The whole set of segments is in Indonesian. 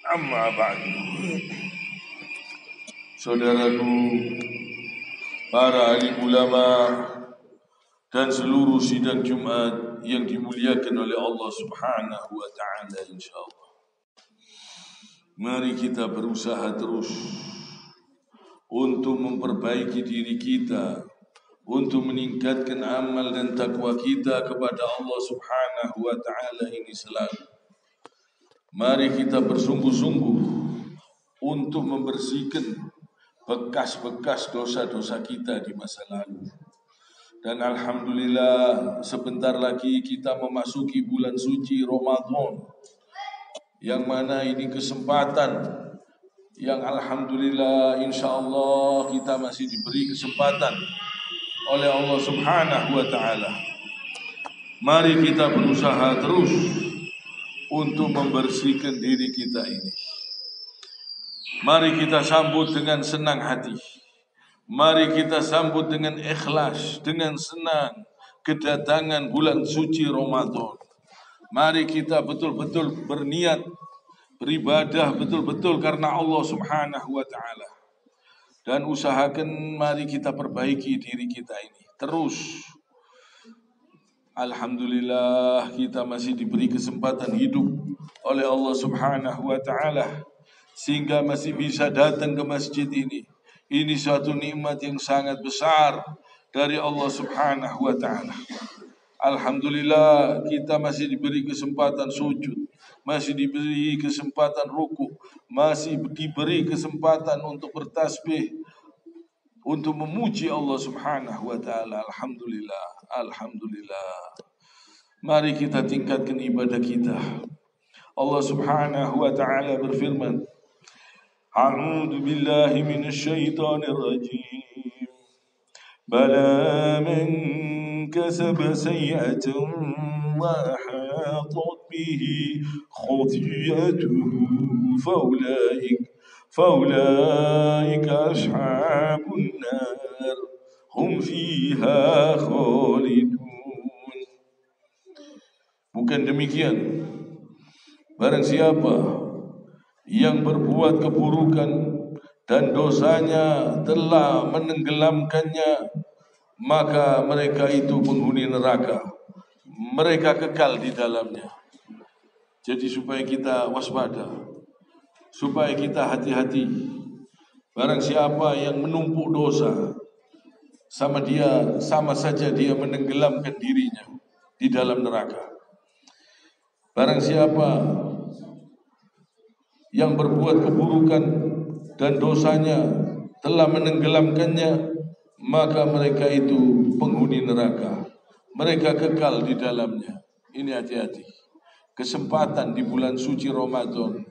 Amma ba'du. Saudaraku, para alim ulama dan seluruh sidang Jumat yang dimuliakan oleh Allah Subhanahu wa taala, insyaallah. Mari kita berusaha terus untuk memperbaiki diri kita, untuk meningkatkan amal dan takwa kita kepada Allah Subhanahu wa taala ini selalu. Mari kita bersungguh-sungguh untuk membersihkan bekas-bekas dosa-dosa kita di masa lalu. Dan alhamdulillah sebentar lagi kita memasuki bulan suci Ramadan, yang mana ini kesempatan yang alhamdulillah insyaallah kita masih diberi kesempatan oleh Allah Subhanahu wa taala. Mari kita berusaha terus untuk membersihkan diri kita ini. Mari kita sambut dengan senang hati. Mari kita sambut dengan ikhlas, dengan senang kedatangan bulan suci Ramadan. Mari kita betul-betul berniat beribadah betul-betul karena Allah Subhanahu wa taala. Dan usahakan mari kita perbaiki diri kita ini terus. Alhamdulillah kita masih diberi kesempatan hidup oleh Allah Subhanahu wa taala sehingga masih bisa datang ke masjid ini. Ini suatu nikmat yang sangat besar dari Allah Subhanahu wa taala. Alhamdulillah kita masih diberi kesempatan sujud, masih diberi kesempatan ruku, masih diberi kesempatan untuk bertasbih, untuk memuji Allah Subhanahu wa taala. Alhamdulillah, alhamdulillah. Mari kita tingkatkan ibadah kita. Allah Subhanahu wa taala berfirman, A'udzu billahi minasyaitonir rajim. Bala man kasaba sayyi'atan wa hatat bihi khati'atuhu فأولئك أصحاب النار هم فيها خالدون. Bukan demikian, barang siapa yang berbuat keburukan dan dosanya telah menenggelamkannya, maka mereka itu penghuni neraka, mereka kekal di dalamnya. Jadi supaya kita waspada, supaya kita hati-hati. Barang siapa yang menumpuk dosa, sama saja dia menenggelamkan dirinya di dalam neraka. Barang siapa yang berbuat keburukan dan dosanya telah menenggelamkannya, maka mereka itu penghuni neraka, mereka kekal di dalamnya. Ini hati-hati. Kesempatan di bulan suci Ramadan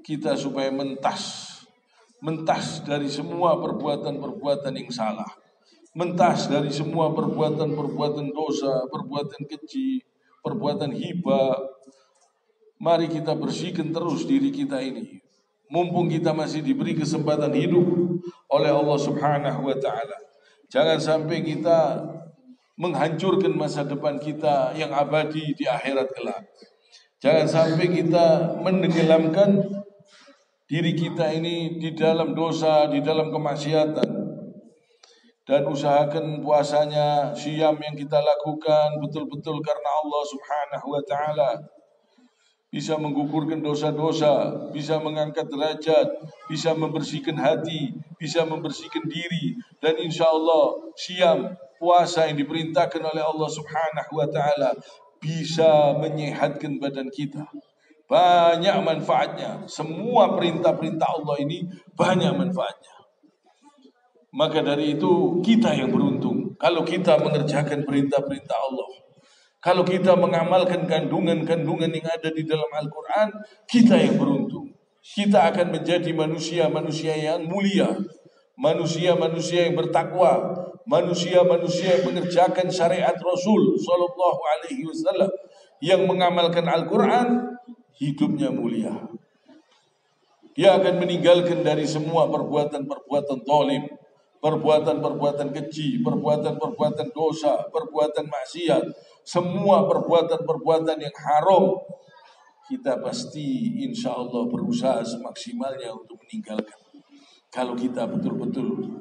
kita supaya mentas dari semua perbuatan-perbuatan yang salah, mentas dari semua perbuatan-perbuatan dosa, perbuatan keji, perbuatan hibah. Mari kita bersihkan terus diri kita ini, mumpung kita masih diberi kesempatan hidup oleh Allah Subhanahu wa taala. Jangan sampai kita menghancurkan masa depan kita yang abadi di akhirat kelak. Jangan sampai kita menenggelamkan diri kita ini di dalam dosa, di dalam kemaksiatan. Dan usahakan puasanya, siyam yang kita lakukan betul-betul karena Allah Subhanahu wa taala. Bisa menggugurkan dosa-dosa, bisa mengangkat derajat, bisa membersihkan hati, bisa membersihkan diri. Dan insya Allah siyam, puasa yang diperintahkan oleh Allah Subhanahu wa taala bisa menyehatkan badan kita. Banyak manfaatnya. Semua perintah-perintah Allah ini banyak manfaatnya. Maka dari itu kita yang beruntung kalau kita mengerjakan perintah-perintah Allah. Kalau kita mengamalkan kandungan-kandungan yang ada di dalam Al-Quran, kita yang beruntung. Kita akan menjadi manusia-manusia yang mulia, manusia-manusia yang bertakwa, manusia-manusia yang mengerjakan syariat Rasul Sallallahu Alaihi Wasallam, yang mengamalkan Al-Quran, hidupnya mulia. Dia akan meninggalkan dari semua perbuatan-perbuatan zalim, perbuatan-perbuatan keji, perbuatan-perbuatan dosa, perbuatan maksiat, semua perbuatan-perbuatan yang haram. kita pasti insya Allah berusaha semaksimalnya untuk meninggalkan. Kalau kita betul-betul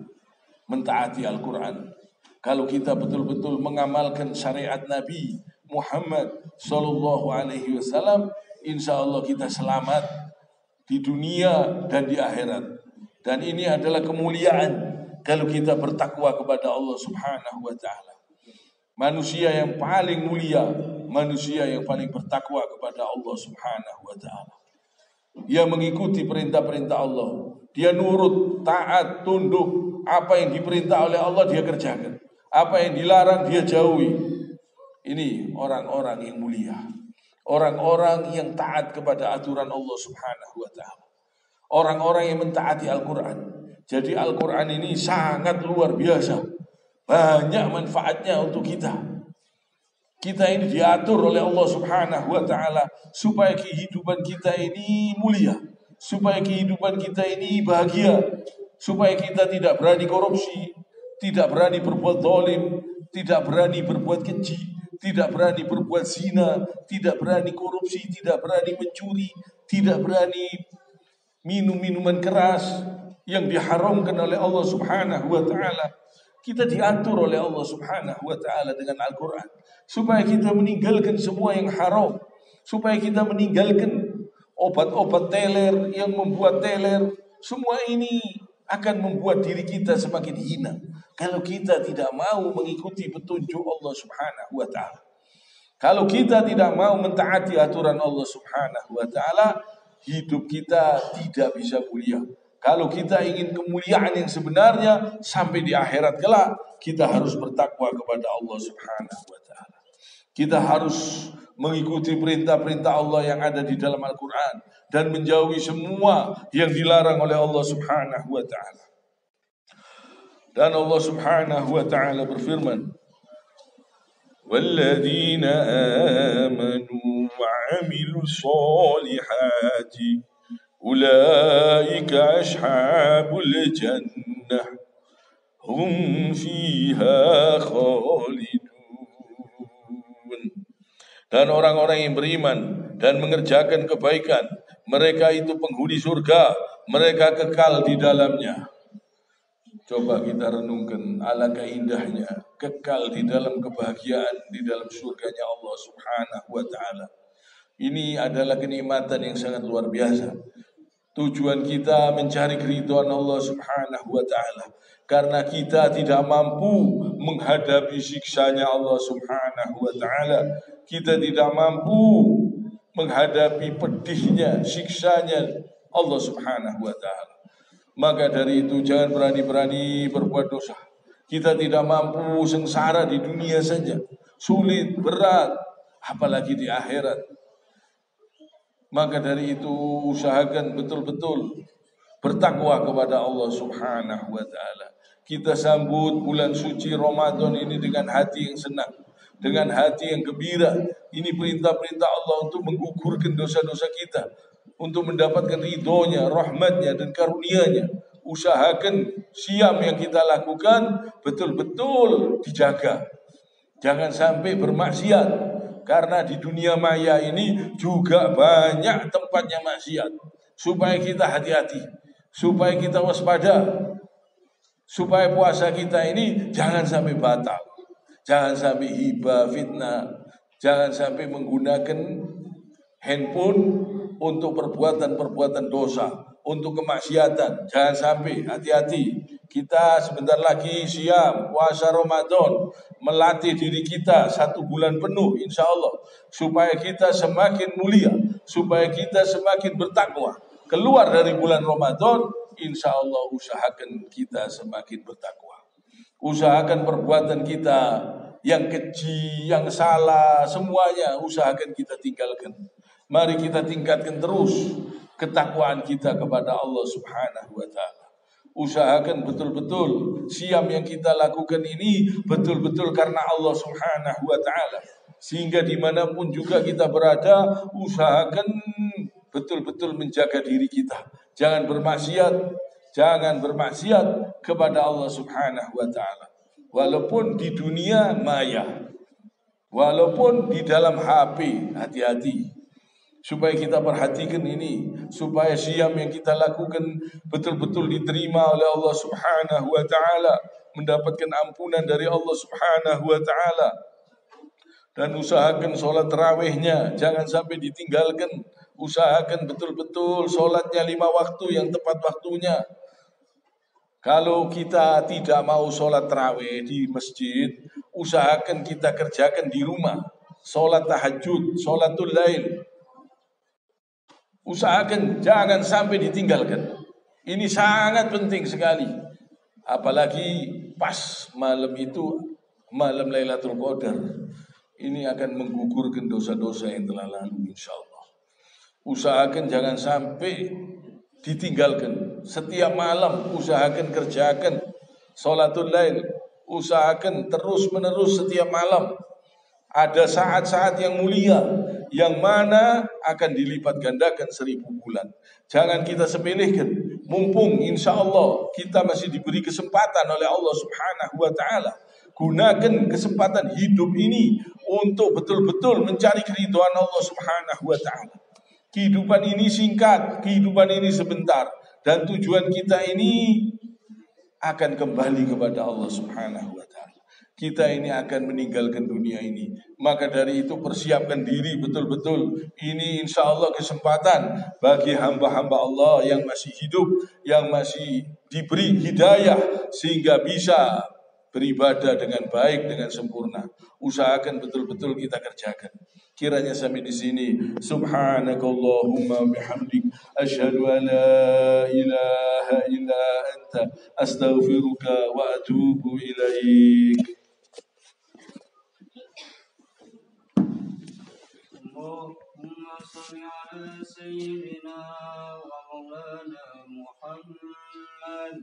mentaati Al-Quran, kalau kita betul-betul mengamalkan syariat Nabi Muhammad Sallallahu Alaihi Wasallam, insya Allah kita selamat di dunia dan di akhirat. Dan ini adalah kemuliaan kalau kita bertakwa kepada Allah Subhanahu Wa Taala. Manusia yang paling mulia, manusia yang paling bertakwa kepada Allah Subhanahu Wa Taala. Dia mengikuti perintah-perintah Allah. Dia nurut, taat, tunduk. Apa yang diperintah oleh Allah dia kerjakan. Apa yang dilarang dia jauhi. Ini orang-orang yang mulia. Orang-orang yang taat kepada aturan Allah Subhanahu Wa Taala. Orang-orang yang mentaati Al-Quran. Jadi Al-Quran ini sangat luar biasa. Banyak manfaatnya untuk kita. Kita ini diatur oleh Allah Subhanahu Wa Taala supaya kehidupan kita ini mulia, supaya kehidupan kita ini bahagia, supaya kita tidak berani korupsi, tidak berani berbuat zalim, tidak berani berbuat keji, tidak berani berbuat zina, tidak berani korupsi, tidak berani mencuri, tidak berani minum minuman keras yang diharamkan oleh Allah Subhanahu Wa Taala. Kita diatur oleh Allah Subhanahu Wa Taala dengan Al-Quran supaya kita meninggalkan semua yang haram, supaya kita meninggalkan obat-obat teler yang membuat teler. Semua ini akan membuat diri kita semakin hina kalau kita tidak mau mengikuti petunjuk Allah Subhanahu Wa Taala. Kalau kita tidak mau mentaati aturan Allah Subhanahu Wa Taala, hidup kita tidak bisa mulia. Kalau kita ingin kemuliaan yang sebenarnya sampai di akhirat kelak, kita harus bertakwa kepada Allah Subhanahu Wa Taala. Kita harus mengikuti perintah-perintah Allah yang ada di dalam Al-Quran dan menjauhi semua yang dilarang oleh Allah Subhanahu Wa Taala. Dan Allah Subhanahu Wa Taala berfirman, "Walladzina amanu wa 'amilus solihati ulaika ashabul jannah hum fiha khalidun." Dan orang-orang yang beriman dan mengerjakan kebaikan, mereka itu penghuni surga, mereka kekal di dalamnya. Coba kita renungkan, alangkah indahnya kekal di dalam kebahagiaan di dalam surganya Allah Subhanahu Wa Taala. Ini adalah kenikmatan yang sangat luar biasa. Tujuan kita mencari keridhaan Allah Subhanahu Wa Taala karena kita tidak mampu menghadapi siksanya Allah Subhanahu Wa Taala. Kita tidak mampu menghadapi pedihnya, siksanya Allah Subhanahu Wa Taala. Maka dari itu jangan berani-berani berbuat dosa. Kita tidak mampu, sengsara di dunia saja, sulit, berat, apalagi di akhirat. Maka dari itu usahakan betul-betul bertakwa kepada Allah Subhanahu Wa Taala. Kita sambut bulan suci Ramadan ini dengan hati yang senang, dengan hati yang gembira. Ini perintah-perintah Allah untuk menggugurkan dosa-dosa kita, untuk mendapatkan ridhonya, rahmatnya dan karunia-Nya. Usahakan siam yang kita lakukan betul-betul dijaga. Jangan sampai bermaksiat, karena di dunia maya ini juga banyak tempatnya maksiat. Supaya kita hati-hati, supaya kita waspada, supaya puasa kita ini jangan sampai batal, jangan sampai hibah, fitnah, jangan sampai menggunakan handphone untuk perbuatan-perbuatan dosa, untuk kemaksiatan. Jangan sampai, hati-hati. Kita sebentar lagi siam puasa Ramadan, melatih diri kita 1 bulan penuh insya Allah, supaya kita semakin mulia, supaya kita semakin bertakwa. Keluar dari bulan Ramadan, insya Allah usahakan kita semakin bertakwa. Usahakan perbuatan kita yang keji, yang salah, semuanya usahakan kita tinggalkan. Mari kita tingkatkan terus ketakwaan kita kepada Allah Subhanahu Wa Taala. Usahakan betul-betul siam yang kita lakukan ini betul-betul karena Allah Subhanahu Wa Taala. Sehingga dimanapun juga kita berada, usahakan betul-betul menjaga diri kita. Jangan bermaksiat kepada Allah Subhanahu Wa Taala. Walaupun di dunia maya, walaupun di dalam HP, hati-hati. Supaya kita perhatikan ini, supaya siam yang kita lakukan betul-betul diterima oleh Allah Subhanahu wa taala, mendapatkan ampunan dari Allah Subhanahu wa taala. Dan usahakan sholat tarawihnya, jangan sampai ditinggalkan. Usahakan betul-betul sholatnya 5 waktu yang tepat waktunya. Kalau kita tidak mau sholat tarawih di masjid, usahakan kita kerjakan di rumah. Sholat tahajud, sholatul lail. Usahakan jangan sampai ditinggalkan. Ini sangat penting sekali. Apalagi pas malam itu, malam Lailatul Qadar. Ini akan menggugurkan dosa-dosa yang telah lalu, insyaAllah. Usahakan jangan sampai ditinggalkan. Setiap malam usahakan kerjakan sholatul lail. Usahakan terus menerus setiap malam. Ada saat-saat yang mulia, yang mana akan dilipat gandakan 1000 bulan. Jangan kita sepelekan. Mumpung insya Allah kita masih diberi kesempatan oleh Allah Subhanahu wa ta'ala. Gunakan kesempatan hidup ini untuk betul-betul mencari keridhaan Allah Subhanahu wa ta'ala. Kehidupan ini singkat, kehidupan ini sebentar. Dan tujuan kita ini akan kembali kepada Allah Subhanahu wa ta'ala. Kita ini akan meninggalkan dunia ini. Maka dari itu persiapkan diri betul-betul. Ini insya Allah kesempatan bagi hamba-hamba Allah yang masih hidup, yang masih diberi hidayah sehingga bisa beribadah dengan baik, dengan sempurna. Usahakan betul-betul kita kerjakan. Kiranya sampai di sini. Subhanakallahumma bihamdik asyhadu an la ilaha illa anta astaghfiruka wa atubu ilaik. Allahumma shalli ala sayyidina wa maulana Muhammad.